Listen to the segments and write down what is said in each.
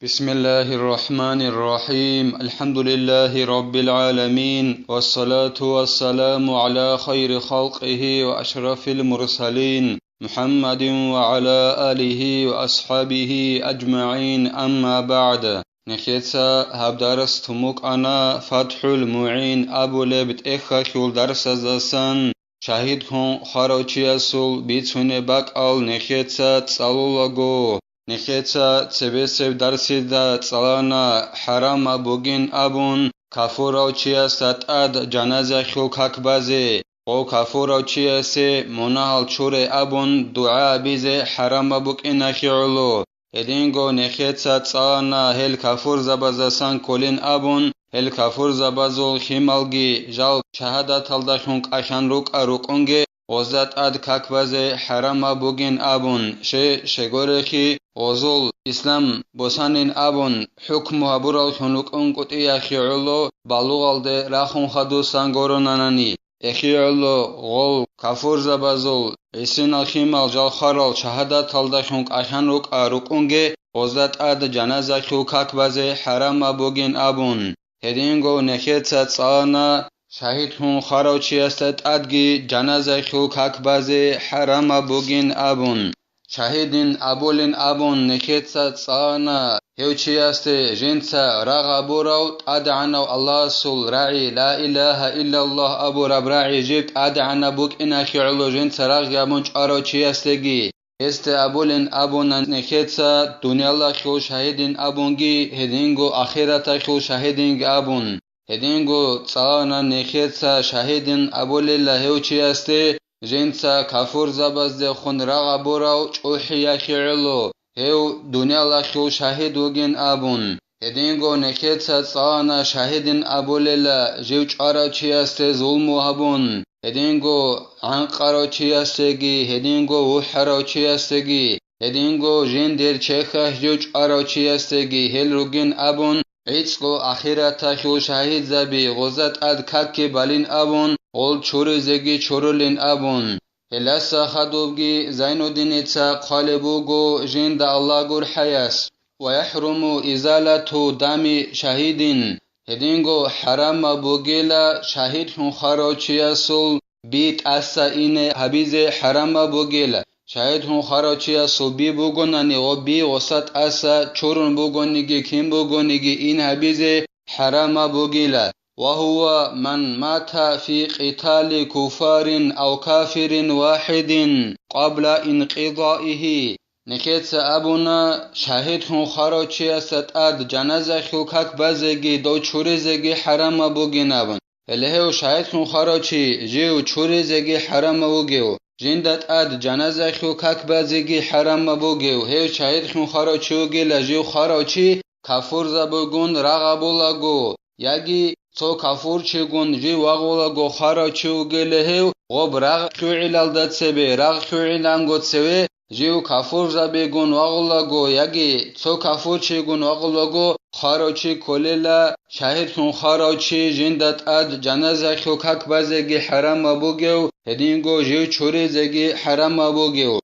بسم الله الرحمن الرحيم الحمد لله رب العالمين والصلاة والسلام على خير خلقه وأشرف المرسلين محمد وعلى آله وأصحابه أجمعين أما بعد نخيتسا هبدارس تموك أنا فتح المعين أبو لبت إخا خول درس زسان شهيد كون خاروچي أسول بيتسون باك نخيتسا تسالولغو نخيتسا تسبسب درسي دا تسالانا حرام بوغين أبون كافوراو چياسات أد جنازة خو كاكبازي او كافوراو چياسي مناهل چوري أبون دعا بيزي حرام بوغين أخيعلو هدينغو نخيتسا تسالانا هل كافور زبازسان كولين أبون هل كافور زبازول خيمالغي جال شهادة تلدخونك أخان روك أروكونغي وزات أد كاكبازي حرام بوغين أبون شغورخي وزول إسلام بوسانين أبون حكم هبورال خنوك أنكت إياخي علو بالوغال دي راخون خدو سانغوروناناني إخي علو غول كافور زبازول إسين الخيمال جال خارال شهادة تلدخونك أخان روك أروكونغي وزات أد جنازة خو كاكبازي حرام بوغين أبون هدينغو نخيتسا تسالانا شهيد هون خاروچي استت ادگي جنازه خو كاكبازي حرام بوغين أبون شهيدين أبولين أبون نكيتسا تسانا هيوچي است جنسا راغ أبوراو أدعنا الله سول راعي لا إله إلا الله أبو رب راعي جبت أدعنا بوك إنا خيعلو جنسا راغ يابونج أروچي استگي است أبولين أبون نكيتسا دنيا الله خو شهيدين أبونگي هدينغو آخرتا خو شهيدين أبون هدينغو تسانا نخيتسا شهيدين أبولي الله هيوچي جنسا كافور زباز دي خون راغ بوراو چوحي يخيعلو هيو دنيا لخيو شهيد وگين أبون هدينغو نخيتسا تسانا شهيدين أبوليلا جيو چارا چياسته ظلمو هبون هدينغو عنقارو چياستگي هدينغو وحرو چياستگي هدينغو جين دير چيخه جيو چارا چياستگي هل روگين أبون عيسكو آخرتا خيو شهيد زبي غزت أد كاكي بالين أبون قول چوري زگي چورولين أبون هلاسا خدوبگي زين الدين إتسا قالبوغو جين دا الله غور حياس ويحرم إزالة دم شهيدين هدينغو حرام بوغيلا شهيد هون خاروچياسول بيت أسا إنه حبيز حرام بوغيلا شهيد هون خاروچياسول بي بوغوناني و بي وسط أسا چورون بوغونيگي كيم بوغونيگي إن حبيز حرام بوغيلا وهو من مات في قتال كفار أو كافر واحد قبل انقضائه نكيتس أبونا شهيد هون خاروچي ستاد جنازة خوكاك بازگي دو چوري زگي حرام بوگين أبون هلهو شهيد هون خاروچي جيو چوري زگي حرام بوگيو جندت اد جنازة خوكاك بازگي حرام بوگيو هيو شهيد هون خاروچي وگيلا جيو خاروچي كافور زبوگون رغبولاگو ياگي تو كافور چگون جي واغولا گو خارا چو گله غب رغ خوعلال دات سبه رغ خوعلان گوت سوه جيو كافور زبيگون واغولا گو ياگي تو كافور چگون واغولا گو خارا چي كوللا شاهد خون خارا چي جندت اد جنازه خو كاك بازگي حرام ابوگو هدينگو جيو چوري زگي حرام ابوگو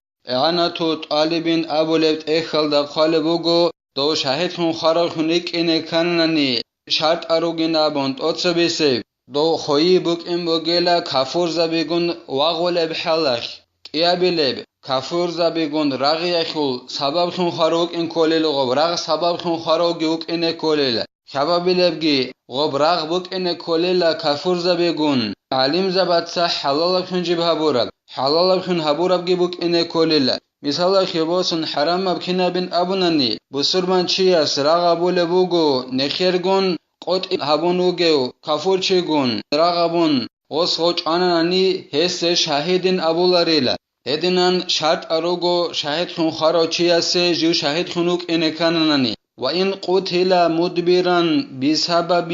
انا تو طالبين ابو لبت اخل دا قالبوگو دو شاهد خون خارا خونيك انه كنني شرط اروگین ابوند اتسبیسه دو خویی بوک این بوگیلا کافور زبیگون واغول بحلخ قیابیلب کافور زبیگون رغی اخول سبب خون خاروک این کولیل غب رغ سبب خون خاروک یوک این کولیل خبابیلبگی غب رغ بوک این کولیل کافور زبیگون علیم زبطسه حلال خون جیب هبورب حلال خون هبوربگی بوک این کولیل مثال خیباسون حرام بکینا بین ابونانی بسرمان چی است رغ بوله بوگو نخیرگون قط هبونوگو کافور چگون رغبون غس خوچ آنانی هست شاهدین ابولاریلا هدینان شرط اروگو شاهد خون خاروچی است جو شاهد خونوک انکانانی و این قتل مدبران بسببه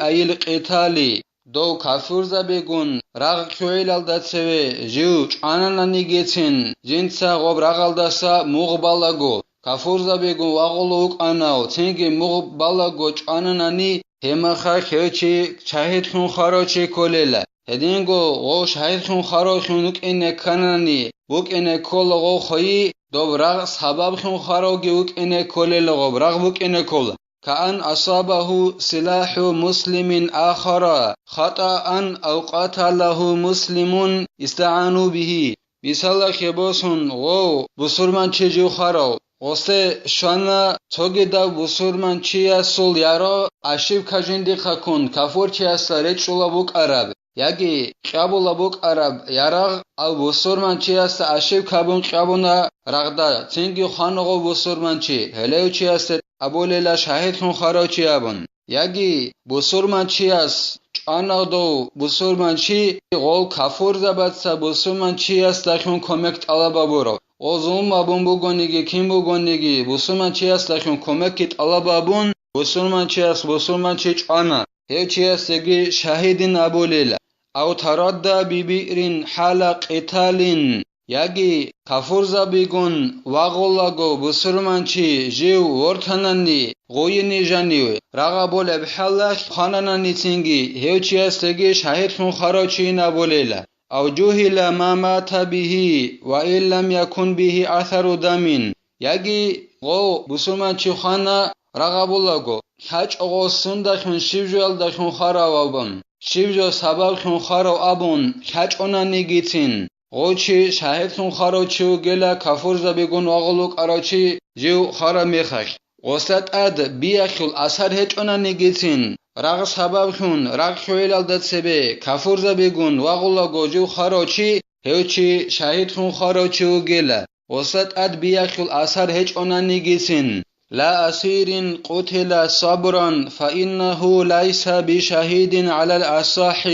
ایل قتالی دو کافور زبیگون رغ خویلال داتسوه جو آنانی گیتین جنسا غب رغال داسا مغبالاگو کافور زبیگون واغلوک آناو تنگی مغبالاگو آنانی همخا خیوچی شاهد خون خاروچی کولیلا هدینگو غو شاهد خون خارو خونوک اینه کنانی بوک اینه کول غو خویی دو رغ سبب خون خارو گیوک اینه کل لغب رغ بک اینه کل كأن أصابه سلاح مسلم آخر خطأ أو قتله مسلم استعانوا به مثال خباسون غو بسرمان چجو خارو غسته شانا توگیدا بسرمان چی اصول یارا اشیب کجندی خکون کفور چی اصلا شولا بوک عرب یکی قبولا بوک عرب یارا او بسرمان چی است اشیب کبون قبونا رغدا چنگی خانقو بسرمان چی هلیو چی است ابولیلا شاهد خون خارو چی ابون یکی بسرمان چی است آنا دو بسرمان چی غو کفور زبادسا بسرمان چی است دخون کمکت علابا برو اوزوم ابون بگونیگی کیم بگونیگی بسرمان چی است دخون کمکت علابا بون بسرمان چی است بسرمان چی چانا هیو چی است دگی شاهدین ابولیلا او ترادا بیبیرین حال قتالین یکی کفور زبیگون واغولاگو بسرمان چی جیو ورتنانی غوینی جانیوی رغا بول بحلق خانانانی تینگی هیو چی است دگی شاهد خون خارو چی نبولیلا او جوهل ما مات به و این لم یکن به اثر دمین یکی غو بسرمان چی خانا رغا بولاگو حج اغو سنده خون شیبجوال ده خون خارو آبون شیبجو سبب خون خارو آبون حج اونانی گیتین غوچی شاهد خون خارو چیو گلا کفور زبیگون واغلوک اراچی جیو خارا میخک غستت اد بیاخل اثر هیچ اونانی گیتین رغ سبب خون رغ خویلال داد سبه کفور زبیگون واغلوگو جیو خارو چی هیوچی شاهد خون خارو چیو گلا غستت اد بیاخل اثر هیچ اونانی گیتین لا أسير قتل صبرا فإنه ليس بشهيد على الأصح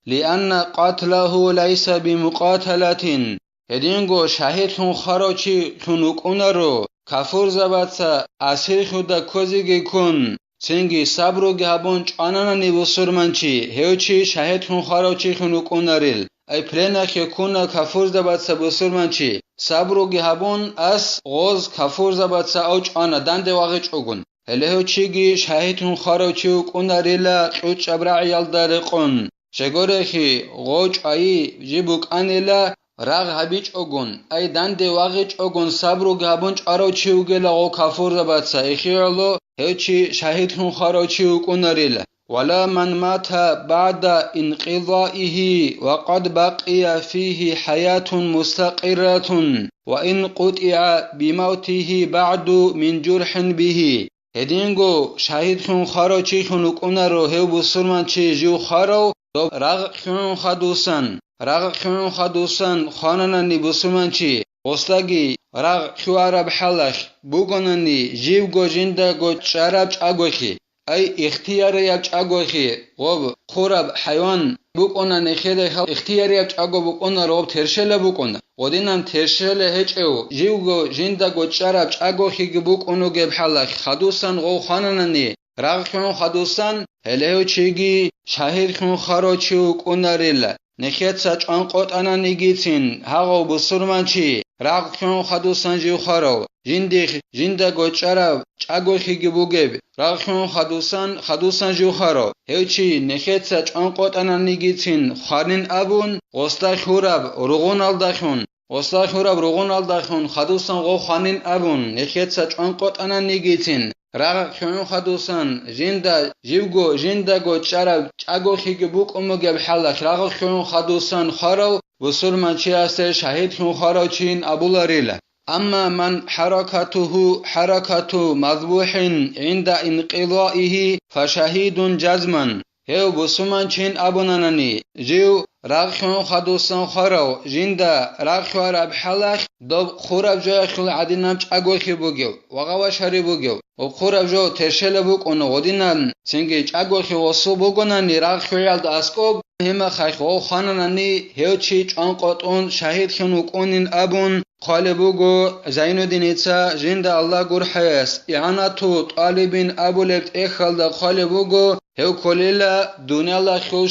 لأن قتله ليس بمقاتلة هدينغو شهيد خون خاروچي خونوك اونارو كفور زباتسا أسير خودا كوزيگي كون سنگي صبرو گهبون چانانا نبسرمانچي هيوچي شهيد خون خاروچي خونوك اوناريل ای پلنخ یکونا کفور زبادسا بسرمانچی صبرو گهبون اس غوز کفور زبادسا اوچ آنا دند واقع چوگون هلیو چیگی شاهدون خارو چیو کناریلا قوچ ابرعیال دارقون شگورخی غوچ ای جیبوک انیلا رغ هبیچ اوگون ای دند واقع چوگون صبرو گهبون چارو چیو گلا غو کفور زبادسا اخیالو هیوچی شاهدون خارو چیو کناریلا ولا من مات بعد انقضائه وقد بقي فيه حياة مستقرة وإن قطع بموته بعد من جرح به هدينغو شاهد خون خارو چي خونوك اونارو هيو بسرمان چي جو خارو رغ خون خدوسان خاناناني بسرمان چي غستاگي رغ خوارب حلق بوگوناني جيو گو جنده گو چرب چاگوخي ای اختیاری اب چاگوخی غوب خورب حیوان بکنه نخیده خل اختیاری اب چاگو بکنه روب ترشله بکنه ودینم ترشله هیچ او جیوگو جندگو چرب چاگوخی گی بکنو گب حلق خدوسن غو خاننانی رغ خون خدوسن هلیو چیگی شهید خون خارو چیو کناریل نخیت سچ آن قط انا نگیتین هاگو بسرمانچی رغ خون خدوسن جیو خارو جندگو چرب چاگوخی گی بوگب رغ خون خدوسن جو خارو هیچی نخیت سچ آن قط انا نگیتین خارنین ابون غستا خورب رغون الدخون خدوسن غو خانین ابون نخیت سچ آن قط انا نگیتین رغ خون خدوسن جندگو چرب چاگوخی گی بوک اموگب حلق رغ خون خدوسن خارو بسرمانچی است شهید خون خارو چین ابولاریله أما من حركة مذبوح عند انقضائه فشهيد جزما هيو بسمان چين أبنانني جيو رغخون خدوسان خارو جندا رغخو رب حلق دو خورب جای خل عدینم چاگوخی بوگیو وغاوا شری بوگیو و خورب جو ترشل بوگ اونو ودینن سنگی چاگوخی وصو بوگوننی رغخو یالد اسکوب هما خیخو خانننی هیو چی چان قطعون شهید خنوک اونین ابون قالبوگو زين الدين إتسا جند الله قر حياس إعاناتو طالبين أبو لبت إخال دا قالبوگو هو كليلا دنيا الله خيو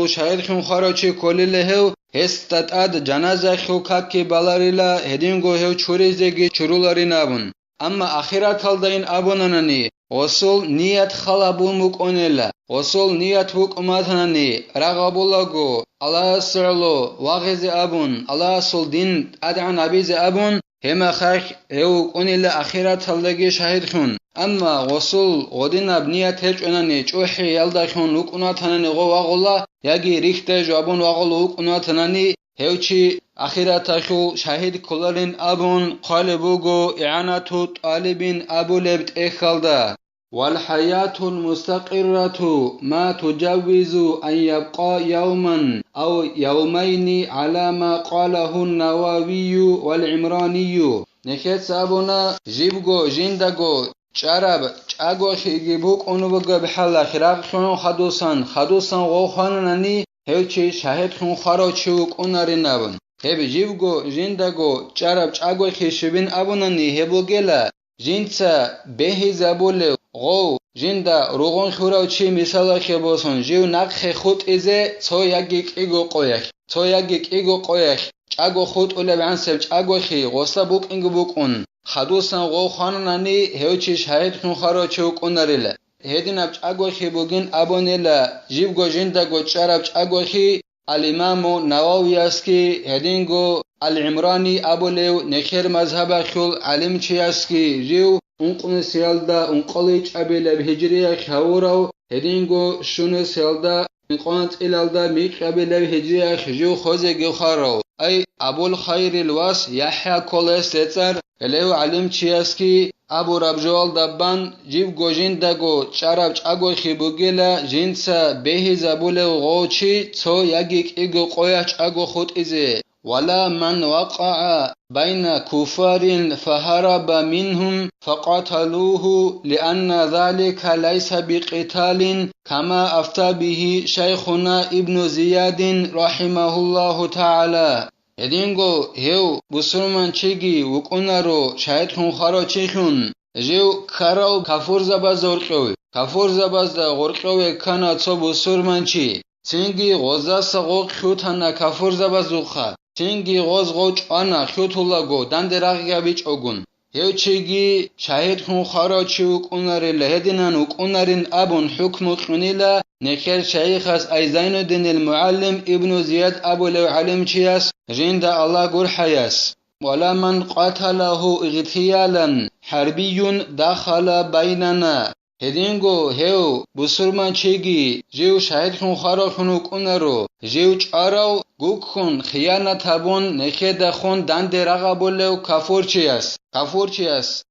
شهيد خيو خاروچي كليلا هو هستت اد جنازة خيو كاكي بالاريلا هدينگو هو چوريزدگي چورولاري نابون أما آخرات هالدين أبونانني غسل نيت خلابو مكونلا غسل نيت وكماتناني رغبولاغو الله سرلو واغز أبون الله سل دين أدعن أبيز أبون هما خاك هو كونلا أخيرات هلدگي شاهد خون أما غسل غدنا بنيت هج أناني جوحي يلدا خون وكناتناني غو واغولا يجي ريخته جابون واغلو وكناتناني هوچی آخرتشو شهید کلالین ابون قالبوگو اعانتو طالبین ابو لبت اخالده والحياة المستقرة ما تجوز أن يبقى يوما أو يومين على ما قاله النووي والعمراني نخيت سابونا جيبگو جندگو چرب چاگو خیگیبوک اونوگو بحلا خراق خونو خدوسان غوخاننانی هوچی شاهد خون خارو چوک اوناری نبون هب جیوگو جندگو چرب چاگو خیشبین ابونانی هبو گلا جنسا بهی زبوله غو جندا روغون خوراو چی مثالا خباسون جیو نقخ خود ازه تو یگیک ایگو قویخ چاگو خود اوله بعنسب چاگو خی غصه بوک اینگو بوک اون خدوسان غو خاننانی هوچی شاهد خون خارو چوک اوناریله هدينا بچاغوخي بوگين ابونيلا جيبگو جندگو چرب چاغوخي الامام نووي اسكي هدينگو العمراني ابوليو نخير مذهب خول علم چياسكي جيو انقن سيالدا انقلي چابيل بهجريه خورو هدينگو شونو سيالدا انقنت الالدا ميقابيل بهجريه خجو خوزي خارو اي ابو الخير الواس يحيى كولستر اليو علم چياسكي ابو ربجوال دبان جيب گوجين دگو چرب چاگو خيبوگيلا جنسا بهي زبول غوچي تو يگيك ايگو قويا چاگو خود ازي ولا من وقع بين كفار فهرب منهم فقتلوه لأن ذلك ليس بقتال كما أفتى به شيخنا ابن زياد رحمه الله تعالى هدينگو هيو بسرمان چيگي وكونارو شاهد خون خارو چيخون جيو كاراو كفور زباز غرقوي كفور زباز دا غرقوي كانا تو بسرمان چي چينگي غوزاس غوق خيوتانا كفور زباز غوخا چينگي غوز غوچ آنا خيوتولاگو دندراغيا بيچ اوگون هيو چيگي شاهد خون خارو چي وكوناري لهدينان وكونارين ابون حكم خونيلا نخير شيخاس اي زين الدين المعلم ابن زياد ابو لو علم چياس جند الله قر حياس ولا من قاتله اغتيالا حربي دخل بيننا هدينگو هيو بسرمان چيگي جيو شاهد خون خارو خونو كونارو جيو چاراو گوك خون خيانت هبون نخيد خون دند رغا بولو كفور چياس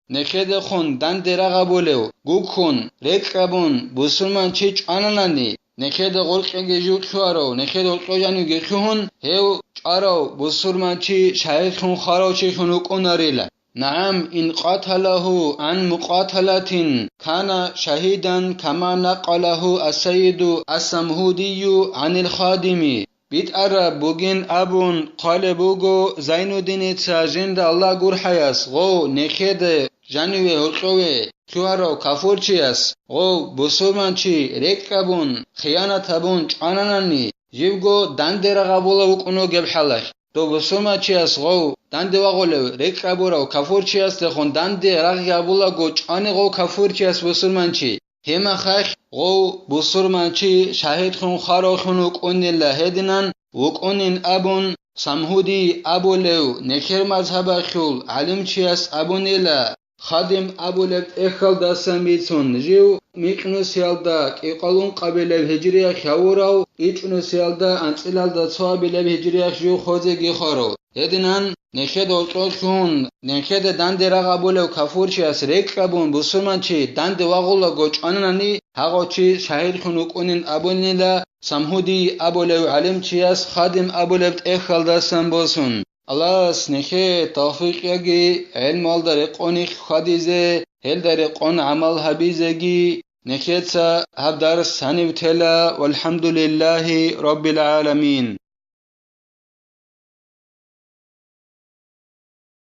نخيد خون دند رغا بولو گوك خون رقبون بسرمان چي چاناناني نخيد غرقه جيو چوارو نخيد غرقه جانو گخون هيو چاراو بسرمان چي شاهد خون خارو چي خونو كوناريلا نعم إن قاتله عن مقاتلة كان شهيدا كما نقله السيد السمهودي عن الخادم بيت عرب بوگين أبون قال بوگو زين الدين تاجند الله قر حياس غو نخيد جانوه هلقوه كوارو كفور چياس غو بسومان چي ركبون خيانت هبون چاناناني جيبگو دندر غبولا وكونو گبحلخ تو بسوما چياس غو دند واغولو ركبورو كفور چياس تخون دند رغبولا گو چاني غو كفور چياس بسومان چي هما خخ غو بسرمان چي شاهد خون خارو خونو كونيلا هدنان وكونين ابون سمهودي ابو لو نكر مذهب خول علم چياس ابونيلا خادم ابو لب اخل داسميتون جيو ميقنوس يالدا اقالون قبل الهجريه خاوراو ايچنوس يالدا انصلالدا صواب الهجريه جو خوزگي خارو هدنان نخد اوتوشون نخد دند رغبولو كفور چياس ركبون بسرمان چي دند واغولا گوچاناني هاغو چي شاهد خونو كونين ابونيلا سمهودي ابو لو علم چياس خادم ابو لب اخل داسم بوسون الله سنخه توفيق يجي علم الدار قوني خديزه هل دار قون عمل حبيزگي نخيتسا هب درس هني بتلا والحمد لله رب العالمين